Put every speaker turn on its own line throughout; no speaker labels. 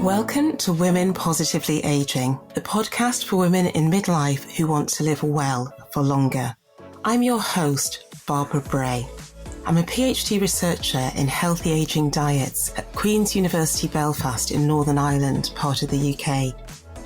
Welcome to Women Positively Aging, the podcast for women in midlife who want to live well for longer. I'm your host, Barbara Bray. I'm a PhD researcher in healthy ageing diets at Queen's University Belfast in Northern Ireland, part of the UK.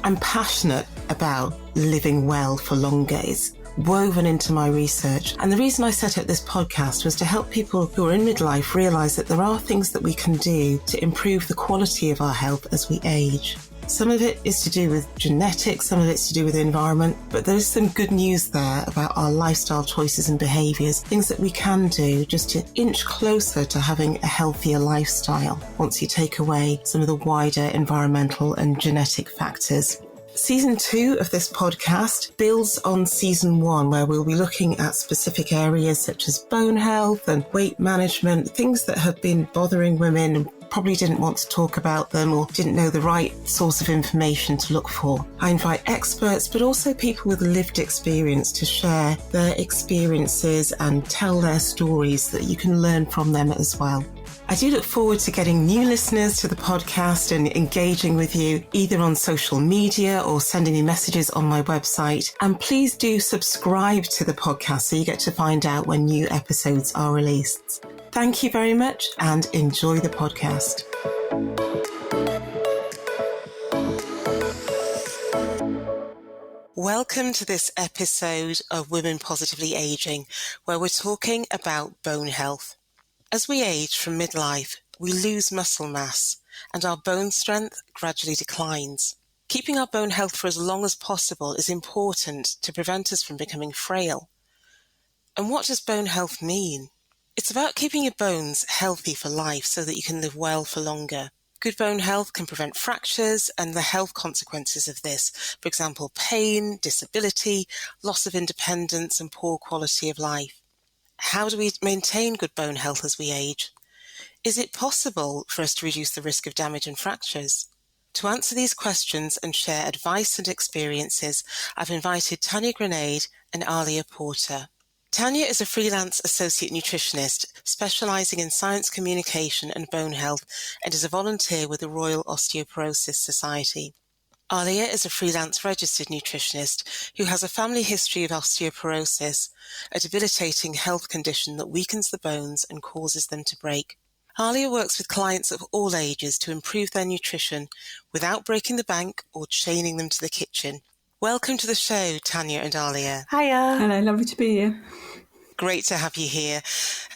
I'm passionate about living well for longer. It's woven into my research. And the reason I set up this podcast was to help people who are in midlife realise that there are things that we can do to improve the quality of our health as we age. Some of it is to do with genetics, some of it's to do with the environment, but there's some good news there about our lifestyle choices and behaviours, things that we can do just to inch closer to having a healthier lifestyle once you take away some of the wider environmental and genetic factors. Season 2 of this podcast builds on Season 1, where we'll be looking at specific areas such as bone health and weight management, things that have been bothering women and probably didn't want to talk about them or didn't know the right source of information to look for. I invite experts, but also people with lived experience to share their experiences and tell their stories so that you can learn from them as well. I do look forward to getting new listeners to the podcast and engaging with you either on social media or sending me messages on my website. And please do subscribe to the podcast so you get to find out when new episodes are released. Thank you very much and enjoy the podcast. Welcome to this episode of Women Positively Aging, where we're talking about bone health. As we age from midlife, we lose muscle mass and our bone strength gradually declines. Keeping our bone health for as long as possible is important to prevent us from becoming frail. And what does bone health mean? It's about keeping your bones healthy for life so that you can live well for longer. Good bone health can prevent fractures and the health consequences of this, for example, pain, disability, loss of independence and poor quality of life. How do we maintain good bone health as we age? Is it possible for us to reduce the risk of damage and fractures? To answer these questions and share advice and experiences, I've invited Tanya and Aliya Porter. Tanya is a freelance Associate Nutritionist specialising in science communication and bone health and is a volunteer with the Royal Osteoporosis Society. Aliya is a freelance registered nutritionist who has a family history of osteoporosis, a debilitating health condition that weakens the bones and causes them to break. Aliya works with clients of all ages to improve their nutrition without breaking the bank or chaining them to the kitchen. Welcome to the show, Tanya and Aliya.
Hiya. Hello, lovely to be here.
Great to have you here.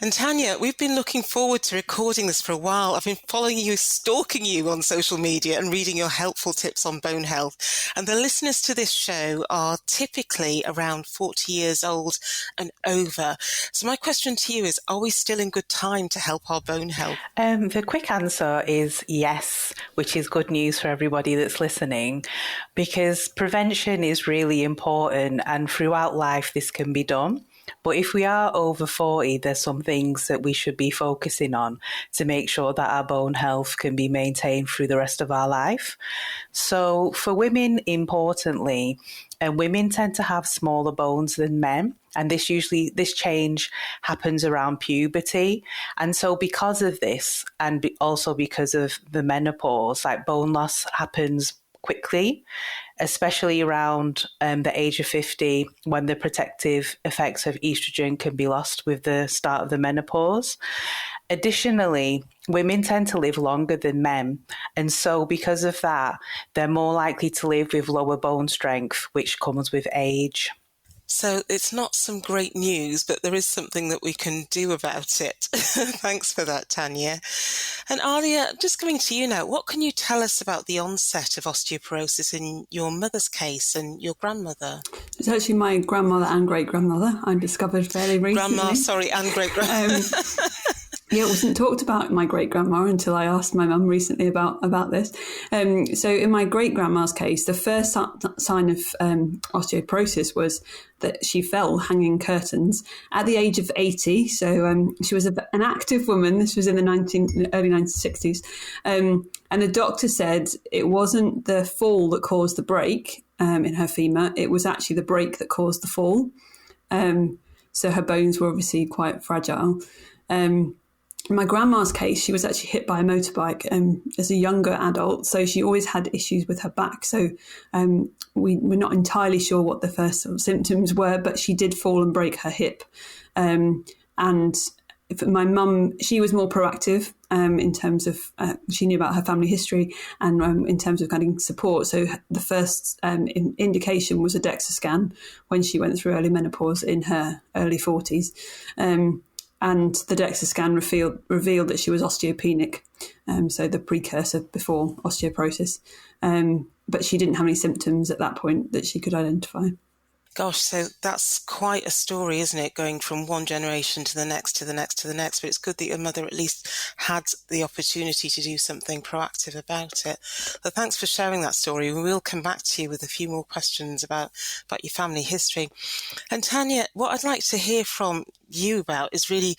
And Tanya, we've been looking forward to recording this for a while. I've been following you, stalking you on social media and reading your helpful tips on bone health. And the listeners to this show are typically around 40 years old and over. So my question to you is, are we still in good time to help our bone health?
The quick answer is yes, which is good news for everybody that's listening, because prevention is really important and throughout life this can be done. But if we are over 40, there's some things that we should be focusing on to make sure that our bone health can be maintained through the rest of our life. So for women, importantly, women tend to have smaller bones than men. And this change happens around puberty. And so because of this, and also because of the menopause, like bone loss happens quickly, especially around the age of 50, when the protective effects of estrogen can be lost with the start of the menopause. Additionally, women tend to live longer than men. And so because of that, they're more likely to live with lower bone strength, which comes with age.
So it's not some great news, but there is something that we can do about it. Thanks for that, Tanya. And Aliya, just coming to you now, what can you tell us about the onset of osteoporosis in your mother's case and your grandmother?
It's actually my grandmother and great-grandmother I discovered fairly recently.
And great-grandmother.
Yeah, it wasn't talked about my great-grandma until I asked my mum recently about this. So in my great-grandma's case, the first sign of osteoporosis was that she fell hanging curtains at the age of 80. So she was an active woman. This was in the early 1960s. And the doctor said it wasn't the fall that caused the break in her femur. It was actually the break that caused the fall. So her bones were obviously quite fragile. In my grandma's case, she was actually hit by a motorbike as a younger adult, so she always had issues with her back. So we're not entirely sure what the first sort of symptoms were, but she did fall and break her hip. And my mum, she was more proactive in terms of she knew about her family history and in terms of getting support. So the first indication was a DEXA scan when she went through early menopause in her early 40s. And the DEXA scan revealed that she was osteopenic, so the precursor before osteoporosis. But she didn't have any symptoms at that point that she could identify.
Gosh, so that's quite a story, isn't it? Going from one generation to the next, to the next, to the next. But it's good that your mother at least had the opportunity to do something proactive about it. So thanks for sharing that story. We will come back to you with a few more questions about your family history. And Tanya, what I'd like to hear from you about is really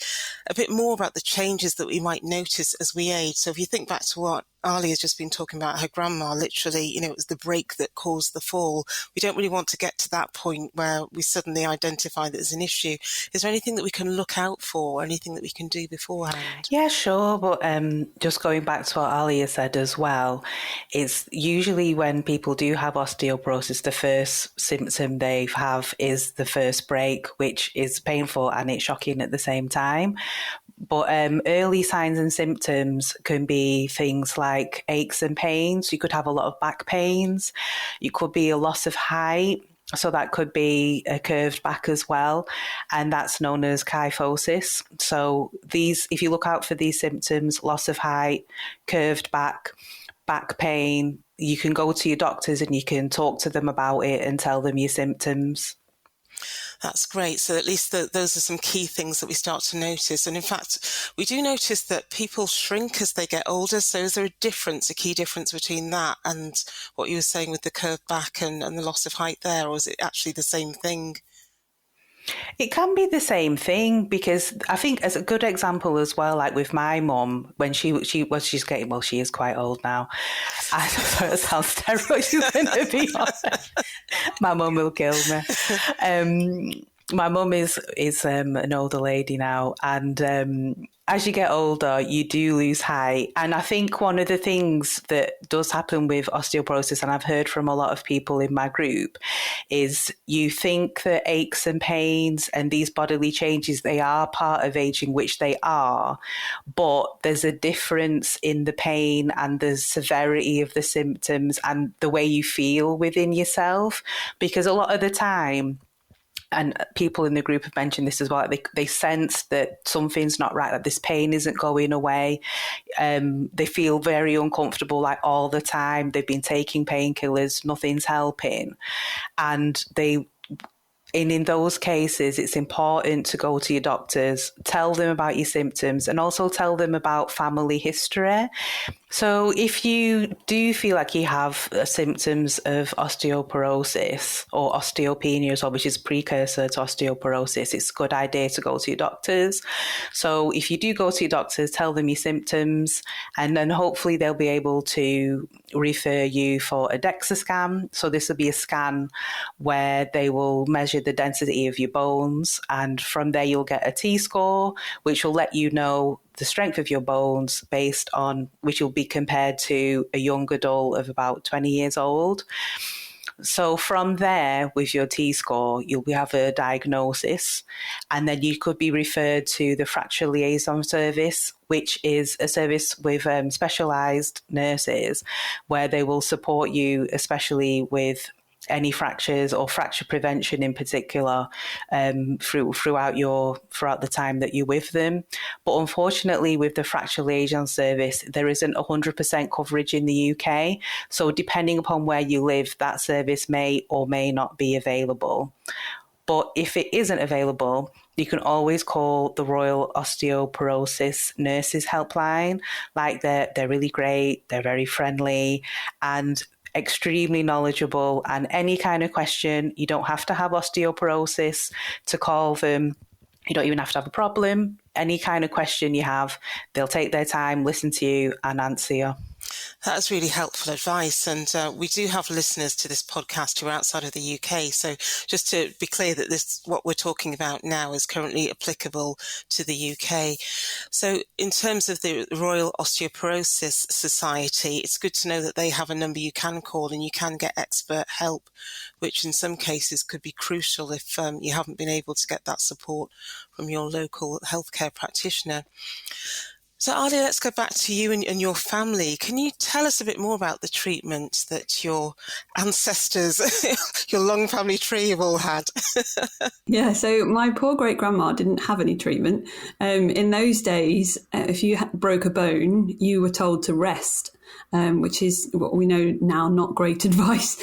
a bit more about the changes that we might notice as we age. So if you think back to what Aliya has just been talking about, her grandma, literally, it was the break that caused the fall. We don't really want to get to that point where we suddenly identify that there's an issue. Is there anything that we can look out for, or anything that we can do beforehand?
Yeah, sure. But just going back to what Aliya said as well, it's usually when people do have osteoporosis, the first symptom they have is the first break, which is painful and it's shocking at the same time. But early signs and symptoms can be things like aches and pains. You could have a lot of back pains. You could be a loss of height. So that could be a curved back as well. And that's known as kyphosis. So if you look out for these symptoms, loss of height, curved back pain, you can go to your doctors and you can talk to them about it and tell them your symptoms.
That's great. So at least those are some key things that we start to notice. And in fact, we do notice that people shrink as they get older. So is there a key difference between that and what you were saying with the curved back and the loss of height there? Or is it actually the same thing?
It can be the same thing, because I think as a good example as well, like with my mum, when she's getting, well, she is quite old now. I know it sounds terrible. She's going to be honest. My mum will kill me. My mum is an older lady now, and as you get older, you do lose height. And I think one of the things that does happen with osteoporosis, and I've heard from a lot of people in my group, is you think that aches and pains and these bodily changes, they are part of aging, which they are, but there's a difference in the pain and the severity of the symptoms and the way you feel within yourself. Because a lot of the time, and people in the group have mentioned this as well, they sense that something's not right, that this pain isn't going away. They feel very uncomfortable, like all the time. They've been taking painkillers, nothing's helping. And in those cases, it's important to go to your doctors, tell them about your symptoms, and also tell them about family history. So if you do feel like you have symptoms of osteoporosis or osteopenia as well, which is precursor to osteoporosis, it's a good idea to go to your doctors. So if you do go to your doctors, tell them your symptoms, and then hopefully they'll be able to refer you for a DEXA scan. So this will be a scan where they will measure the density of your bones, and from there you'll get a T-score, which will let you know the strength of your bones based on which will be compared to a young adult of about 20 years old. So from there, with your T-score, you'll have a diagnosis, and then you could be referred to the fracture liaison service, which is a service with specialised nurses where they will support you, especially with any fractures or fracture prevention in particular, throughout the time that you're with them. But unfortunately, with the fracture liaison service, there isn't 100% coverage in the UK. So depending upon where you live, that service may or may not be available. But if it isn't available, you can always call the Royal Osteoporosis Nurses Helpline. Like they're really great, they're very friendly, and extremely knowledgeable. And any kind of question, you don't have to have osteoporosis to call them. You don't even have to have a problem. Any kind of question you have, they'll take their time, listen to you and answer you.
That's really helpful advice. And we do have listeners to this podcast who are outside of the UK. So just to be clear that what we're talking about now is currently applicable to the UK. So in terms of the Royal Osteoporosis Society, it's good to know that they have a number you can call and you can get expert help, which in some cases could be crucial if you haven't been able to get that support from your local healthcare practitioner. So, Aliya, let's go back to you and your family. Can you tell us a bit more about the treatment that your ancestors, your long family tree, have all had?
Yeah, so my poor great-grandma didn't have any treatment. In those days, if you broke a bone, you were told to rest, which is what we know now not great advice.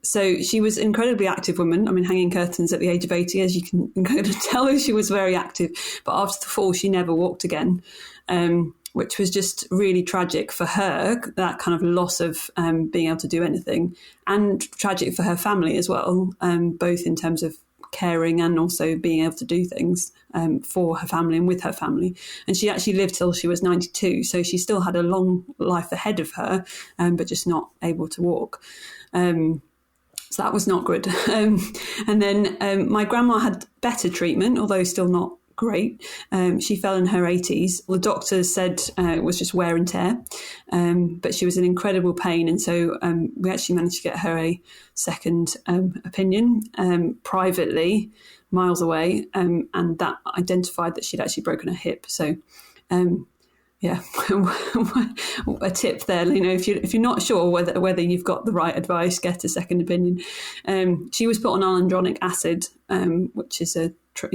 So she was an incredibly active woman. I mean, hanging curtains at the age of 80, as you can kind of tell, she was very active. But after the fall, she never walked again. Which was just really tragic for her, that kind of loss of being able to do anything, and tragic for her family as well, both in terms of caring and also being able to do things for her family and with her family. And she actually lived till she was 92, so she still had a long life ahead of her, but just not able to walk. So that was not good. And then my grandma had better treatment, although still not great. She fell in her 80s. The doctors said it was just wear and tear, but she was in incredible pain. And so we actually managed to get her a second opinion privately, miles away, and that identified that she'd actually broken her hip. So yeah, a tip there, if you're not sure whether you've got the right advice, get a second opinion. She was put on alendronic acid, which is a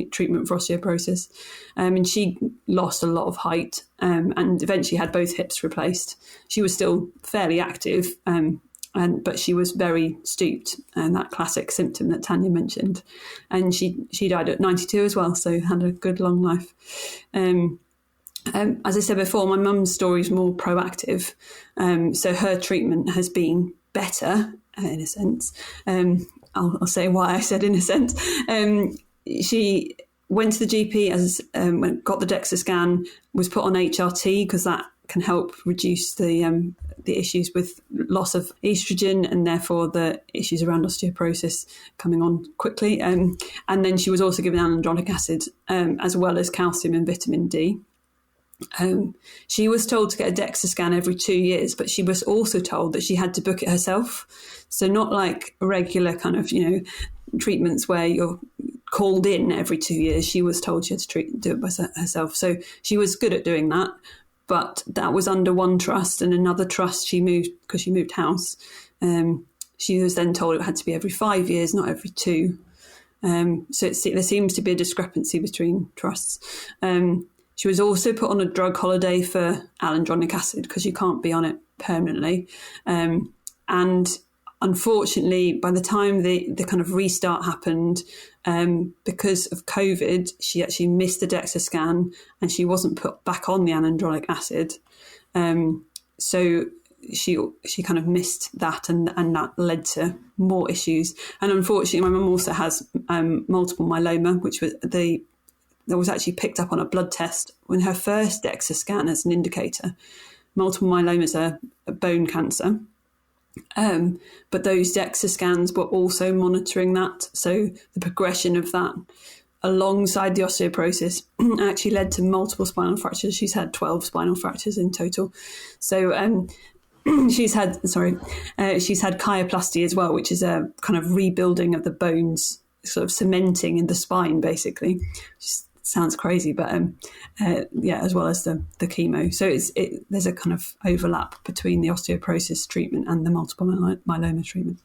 treatment for osteoporosis, and she lost a lot of height, and eventually had both hips replaced. She was still fairly active, but she was very stooped, and that classic symptom that Tanya mentioned. And she died at 92 as well, so had a good long life. As I said before, my mum's story is more proactive, so her treatment has been better in a sense. I'll say why I said in a sense. She went to the GP, got the DEXA scan, was put on HRT because that can help reduce the issues with loss of estrogen and therefore the issues around osteoporosis coming on quickly. And then she was also given alendronic acid as well as calcium and vitamin D. She was told to get a DEXA scan every 2 years, but she was also told that she had to book it herself. So not like regular kind of, treatments where you're called in every 2 years. She was told she had to do it by herself. So she was good at doing that, but that was under one trust, and another trust she moved because she moved house. She was then told it had to be every 5 years, not every 2. So there seems to be a discrepancy between trusts. She was also put on a drug holiday for alendronic acid because you can't be on it permanently. And unfortunately, by the time the kind of restart happened, because of COVID, she actually missed the DEXA scan and she wasn't put back on the alendronic acid. So she kind of missed that, and that led to more issues. And unfortunately, my mum also has multiple myeloma, which was that was actually picked up on a blood test when her first DEXA scan as an indicator. Multiple myeloma is a bone cancer. But those DEXA scans were also monitoring that. So the progression of that alongside the osteoporosis actually led to multiple spinal fractures. She's had 12 spinal fractures in total. So she's had chiroplasty as well, which is a kind of rebuilding of the bones, sort of cementing in the spine, basically. Just sounds crazy, but as well as the chemo. So there's a kind of overlap between the osteoporosis treatment and the multiple myeloma treatment.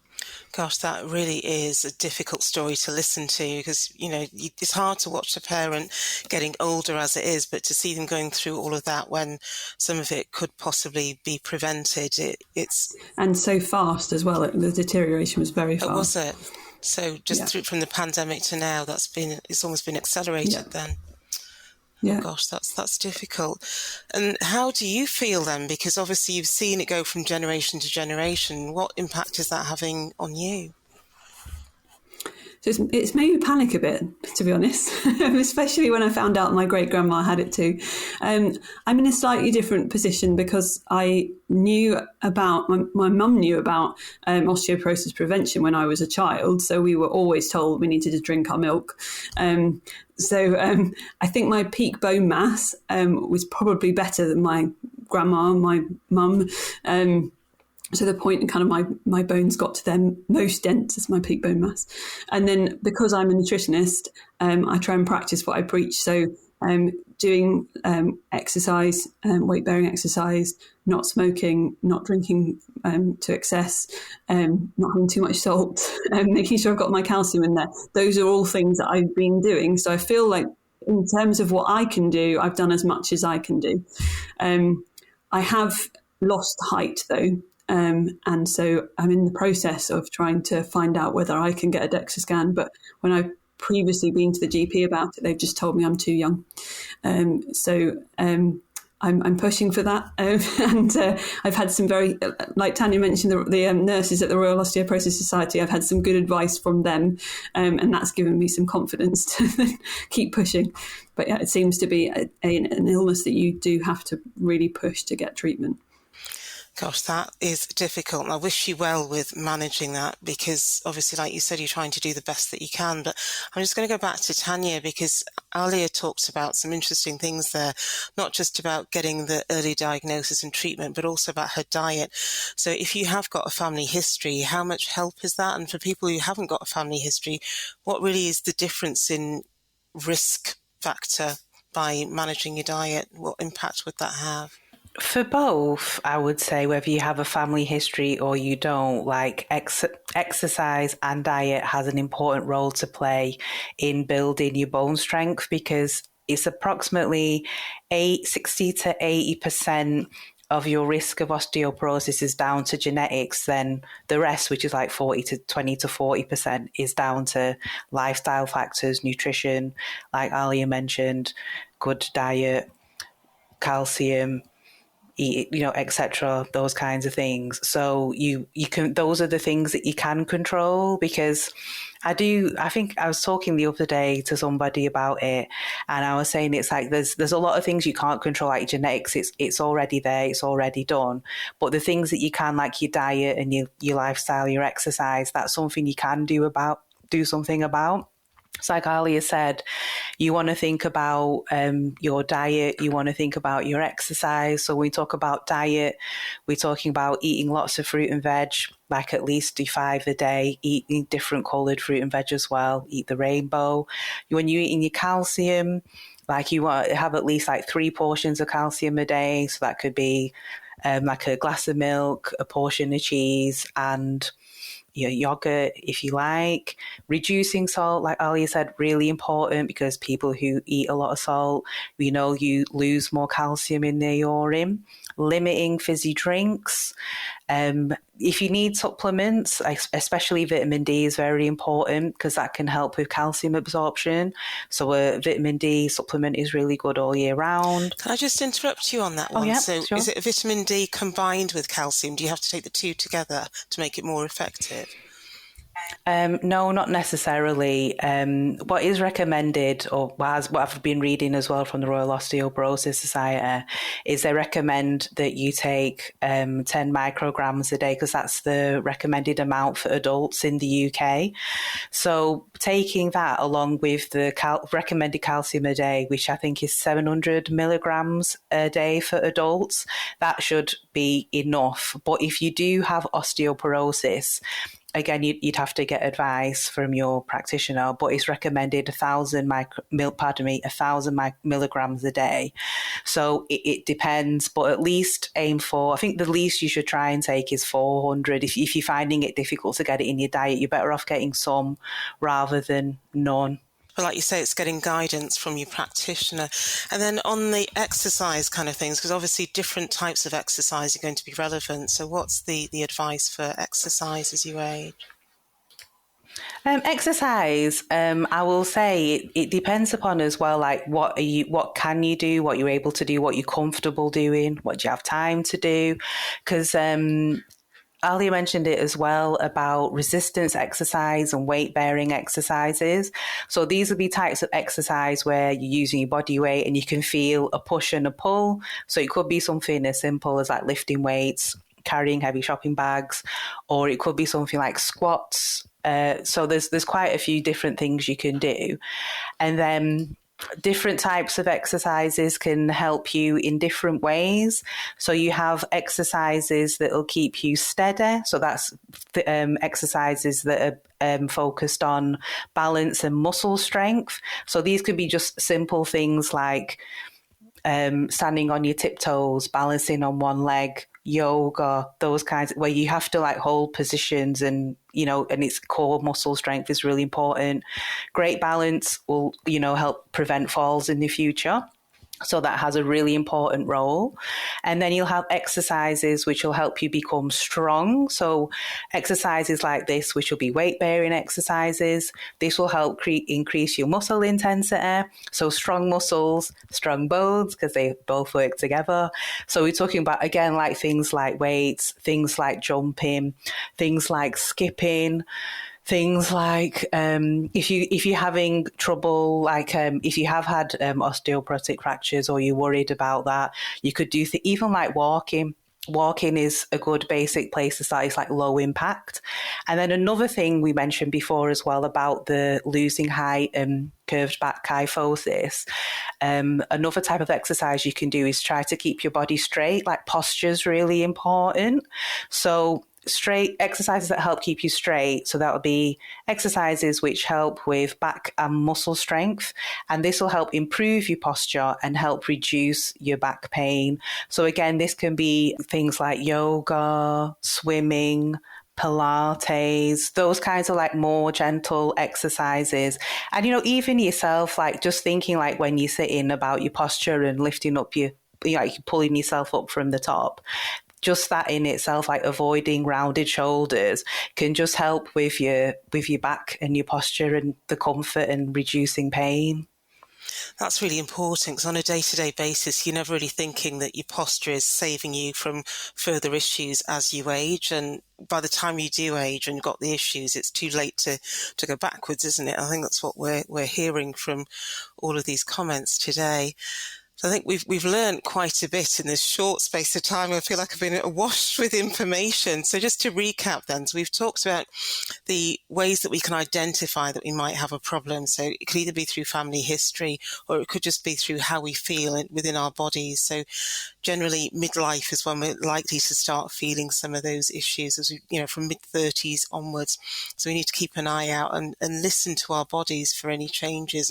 Gosh, that really is a difficult story to listen to because, it's hard to watch a parent getting older as it is, but to see them going through all of that when some of it could possibly be prevented, it's... And
so fast as well. The deterioration was very fast.
Oh, was it? So just through from the pandemic to now, it's almost been accelerated then.
Yeah.
Oh gosh, that's difficult. And how do you feel then? Because obviously you've seen it go from generation to generation. What impact is that having on you?
So it's made me panic a bit, to be honest, especially when I found out my great-grandma had it too. I'm in a slightly different position because I knew about, my mum knew about osteoporosis prevention when I was a child. So we were always told we needed to drink our milk. So I think my peak bone mass was probably better than my grandma and my mum. So the point kind of my bones got to their most dense as my peak bone mass. And then because I'm a nutritionist, I try and practice what I preach. So doing exercise, weight-bearing exercise, not smoking, not drinking to excess, not having too much salt, making sure I've got my calcium in there. Those are all things that I've been doing. So I feel like in terms of what I can do, I've done as much as I can do. I have lost height though. And so I'm in the process of trying to find out whether I can get a DEXA scan. But when I've previously been to the GP about it, they've just told me I'm too young. So I'm pushing for that. And I've had some very, like Tanya mentioned, the nurses at the Royal Osteoporosis Society, I've had some good advice from them. And that's given me some confidence to keep pushing. But yeah, it seems to be an illness that you do have to really push to get treatment.
Gosh, that is difficult. And I wish you well with managing that because obviously, like you said, you're trying to do the best that you can. But I'm just going to go back to Tanya because Aliya talked about some interesting things there, not just about getting the early diagnosis and treatment, but also about her diet. So if you have got a family history, how much help is that? And for people who haven't got a family history, what really is the difference in risk factor by managing your diet? What impact would that have?
For both, I would say whether you have a family history or you don't, like exercise and diet has an important role to play in building your bone strength because it's approximately 60 to 80% of your risk of osteoporosis is down to genetics. Then the rest, which is like 20 to 40%, is down to lifestyle factors, nutrition, like Aliya mentioned, good diet, calcium, etc., those kinds of things. So you can, those are the things that you can control because I think I was talking the other day to somebody about it and I was saying it's like there's a lot of things you can't control, like genetics, it's already there, it's already done. But the things that you can, like your diet and your lifestyle, your exercise, that's something you can do something about. So like Aliya said, you want to think about your diet, you want to think about your exercise. So when we talk about diet, we're talking about eating lots of fruit and veg, like at least 5 a day, eating different coloured fruit and veg as well, eat the rainbow. When you're eating your calcium, like you want to have at least like 3 portions of calcium a day. So that could be like a glass of milk, a portion of cheese and your yogurt if you like. Reducing salt, like Aliya said, really important because people who eat a lot of salt, we know you lose more calcium in their urine. Limiting fizzy drinks. If you need supplements, especially vitamin D is very important because that can help with calcium absorption. So a vitamin D supplement is really good all year round.
Can I just interrupt you on that one?
Yeah,
so
sure.
Is it a vitamin D combined with calcium? Do you have to take the two together to make it more effective?
No, not necessarily. What is recommended, or what I've been reading as well from the Royal Osteoporosis Society, is they recommend that you take 10 micrograms a day because that's the recommended amount for adults in the UK. So taking that along with the recommended calcium a day, which I think is 700 milligrams a day for adults, that should be enough. But if you do have osteoporosis, again, you'd have to get advice from your practitioner, but it's recommended 1,000 milligrams a day. So it depends, but at least aim for, I think the least you should try and take is 400. If you're finding it difficult to get it in your diet, you're better off getting some rather than none.
But like you say, it's getting guidance from your practitioner. And then on the exercise kind of things, because obviously different types of exercise are going to be relevant. So what's the advice for exercise as you age?
Exercise, I will say it depends upon as well, like what can you do, what you're able to do, what you're comfortable doing, what do you have time to do? Because Aliya mentioned it as well about resistance exercise and weight bearing exercises. So these will be types of exercise where you're using your body weight and you can feel a push and a pull. So it could be something as simple as like lifting weights, carrying heavy shopping bags, or it could be something like squats. So there's quite a few different things you can do. And then different types of exercises can help you in different ways. So you have exercises that will keep you steady. So that's exercises that are focused on balance and muscle strength. So these could be just simple things like standing on your tiptoes, balancing on one leg, yoga, those kinds, where you have to like hold positions and, and its core muscle strength is really important. Great balance will, help prevent falls in the future. So that has a really important role. And then you'll have exercises which will help you become strong. So exercises like this, which will be weight bearing exercises, this will help increase your muscle intensity. So strong muscles, strong bones, because they both work together. So we're talking about, again, like things like weights, things like jumping, things like skipping, things like if you're having trouble, like if you have had osteoporotic fractures or you're worried about that, you could do even like walking. Walking is a good basic place to start. It's like low impact. And then another thing we mentioned before as well about the losing height and curved back kyphosis. Another type of exercise you can do is try to keep your body straight. Like posture is really important. So straight exercises that help keep you straight. So that would be exercises which help with back and muscle strength. And this will help improve your posture and help reduce your back pain. So again, this can be things like yoga, swimming, Pilates, those kinds of like more gentle exercises. And, even yourself, like just thinking like when you're sitting about your posture and lifting up like pulling yourself up from the top. Just that in itself, like avoiding rounded shoulders, can just help with your back and your posture and the comfort and reducing pain.
That's really important, because on a day-to-day basis, you're never really thinking that your posture is saving you from further issues as you age. And by the time you do age and got the issues, it's too late to go backwards, isn't it? I think that's what we're hearing from all of these comments today. So I think we've learned quite a bit in this short space of time. I feel like I've been washed with information. So just to recap then, so we've talked about the ways that we can identify that we might have a problem. So it could either be through family history, or it could just be through how we feel within our bodies. So generally midlife is when we're likely to start feeling some of those issues, as we, from mid-30s onwards. So we need to keep an eye out and listen to our bodies for any changes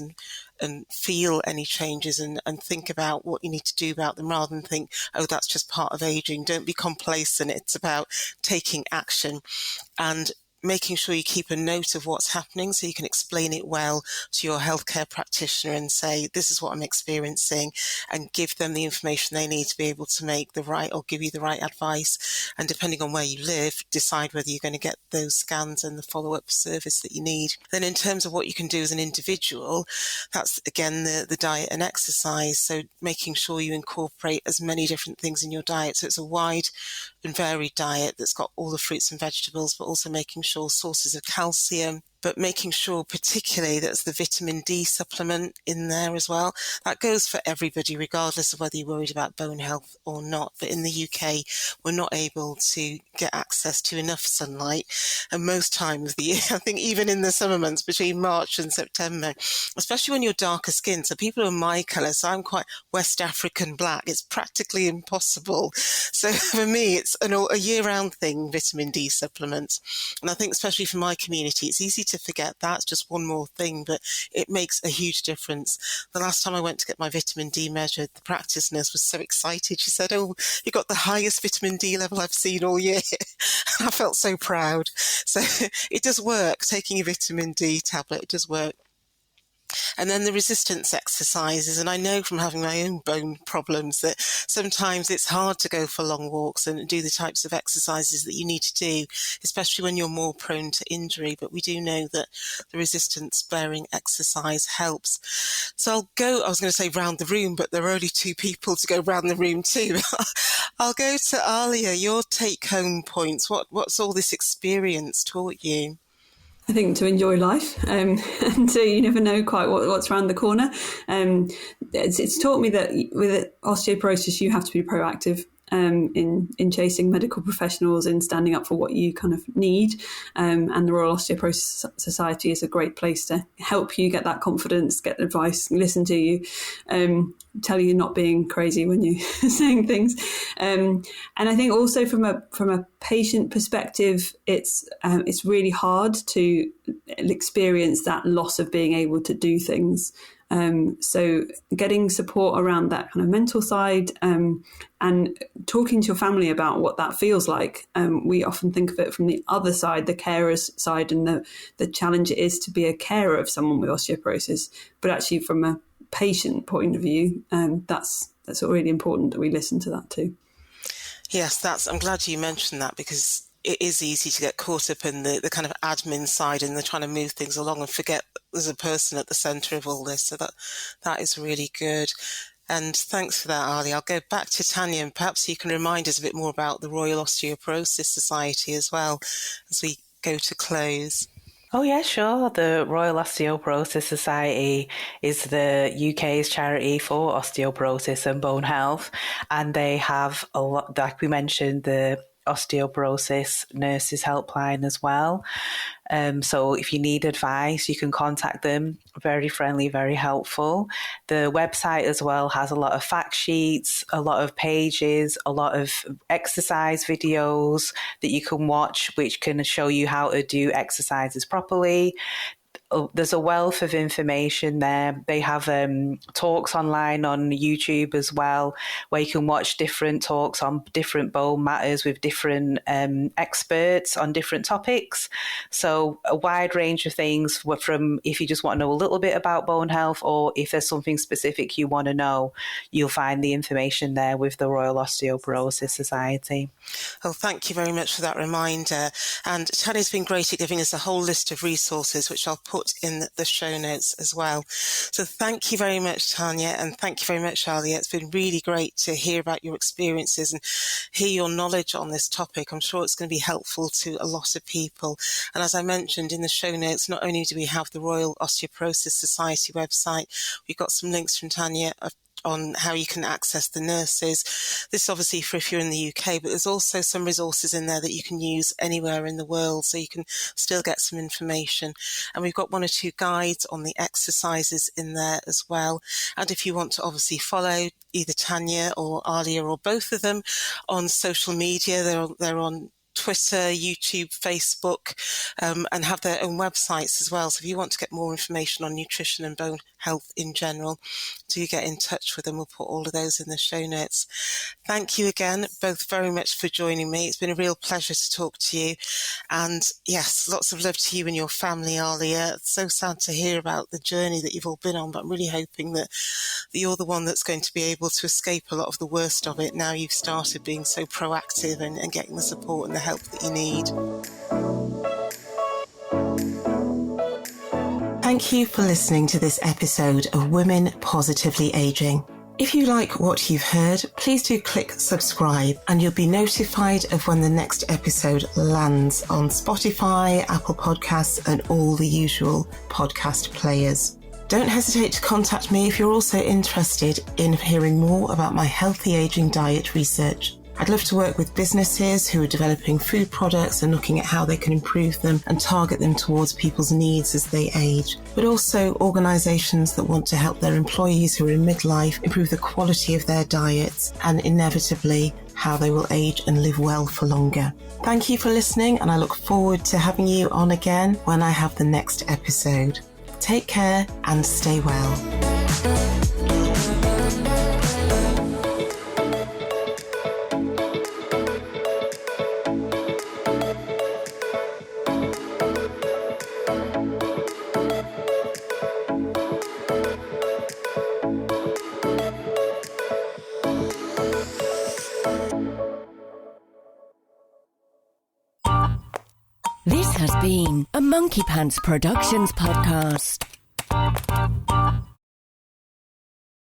and feel any changes and think about what you need to do about them, rather than think, oh, that's just part of aging. Don't be complacent. It's about taking action and making sure you keep a note of what's happening so you can explain it well to your healthcare practitioner and say, this is what I'm experiencing, and give them the information they need to be able to make the right, or give you the right advice. And depending on where you live, decide whether you're going to get those scans and the follow-up service that you need. Then in terms of what you can do as an individual, that's again the diet and exercise. So making sure you incorporate as many different things in your diet. So it's a wide and varied diet that's got all the fruits and vegetables, but also making sure sources of calcium, but making sure particularly that's the vitamin D supplement in there as well. That goes for everybody, regardless of whether you're worried about bone health or not. But in the UK, we're not able to get access to enough sunlight. And most times of the year, I think even in the summer months between March and September, especially when you're darker skinned. So people are my colour, so I'm quite West African black. It's practically impossible. So for me, it's a year-round thing, vitamin D supplements. And I think especially for my community, it's easy to forget that's just one more thing, but it makes a huge difference. The last time I went to get my vitamin D measured, the practice nurse was so excited. She said, oh, you got the highest vitamin D level I've seen all year. And I felt so proud. So it does work. Taking a vitamin D tablet, it does work. And then the resistance exercises. And I know from having my own bone problems that sometimes it's hard to go for long walks and do the types of exercises that you need to do, especially when you're more prone to injury. But we do know that the resistance bearing exercise helps. So I was going to say round the room, but there are only two people to go round the room too. I'll go to Aliya, your take-home points. What's all this experience taught you?
I think to enjoy life, and so you never know quite what's around the corner. It's taught me that with osteoporosis, you have to be proactive in chasing medical professionals, in standing up for what you kind of need. And the Royal Osteoporosis Society is a great place to help you get that confidence, get advice, listen to you, tell you you're not being crazy when you're saying things. And I think also from a patient perspective, it's really hard to experience that loss of being able to do things. So getting support around that kind of mental side, and talking to your family about what that feels like. We often think of it from the other side, the carer's side, and the challenge it is to be a carer of someone with osteoporosis. But actually from a patient point of view, that's really important that we listen to that too.
Yes, I'm glad you mentioned that, because it is easy to get caught up in the kind of admin side and the trying to move things along and forget there's a person at the centre of all this. So that is really good. And thanks for that, Ali. I'll go back to Tanya, and perhaps you can remind us a bit more about the Royal Osteoporosis Society as well as we go to close.
Oh, yeah, sure. The Royal Osteoporosis Society is the UK's charity for osteoporosis and bone health. And they have a lot, like we mentioned, the osteoporosis nurses helpline as well. So if you need advice, you can contact them. Very friendly, very helpful. The website as well has a lot of fact sheets, a lot of pages, a lot of exercise videos that you can watch, which can show you how to do exercises properly. There's a wealth of information there. They have talks online on YouTube as well, where you can watch different talks on different bone matters with different experts on different topics. So a wide range of things, from if you just want to know a little bit about bone health, or if there's something specific you want to know, you'll find the information there with the Royal Osteoporosis Society.
Oh, thank you very much for that reminder. And Tanya's been great at giving us a whole list of resources, which I'll put in the show notes as well. So thank you very much, Tanya, and thank you very much, Aliya. It's been really great to hear about your experiences and hear your knowledge on this topic. I'm sure it's going to be helpful to a lot of people. And as I mentioned in the show notes, not only do we have the Royal Osteoporosis Society website, we've got some links from Tanya on how you can access the nurses. This is obviously for if you're in the UK, but there's also some resources in there that you can use anywhere in the world, so you can still get some information. And we've got one or two guides on the exercises in there as well. And if you want to obviously follow either Tanya or Aliya or both of them on social media, they're on Twitter, YouTube, Facebook, and have their own websites as well. So if you want to get more information on nutrition and bone health in general, do get in touch with them. We'll put all of those in the show notes. Thank you again, both very much for joining me. It's been a real pleasure to talk to you. And yes, lots of love to you and your family, Aliya. It's so sad to hear about the journey that you've all been on, but I'm really hoping that you're the one that's going to be able to escape a lot of the worst of it now you've started being so proactive and getting the support and the help that you need. Thank you for listening to this episode of Women Positively Aging. If you like what you've heard, please do click subscribe and you'll be notified of when the next episode lands on Spotify, Apple Podcasts and all the usual podcast players. Don't hesitate to contact me if you're also interested in hearing more about my healthy aging diet research. I'd love to work with businesses who are developing food products and looking at how they can improve them and target them towards people's needs as they age, but also organisations that want to help their employees who are in midlife improve the quality of their diets and inevitably how they will age and live well for longer. Thank you for listening, and I look forward to having you on again when I have the next episode. Take care and stay well.
This has been a Monkey Pants Productions podcast.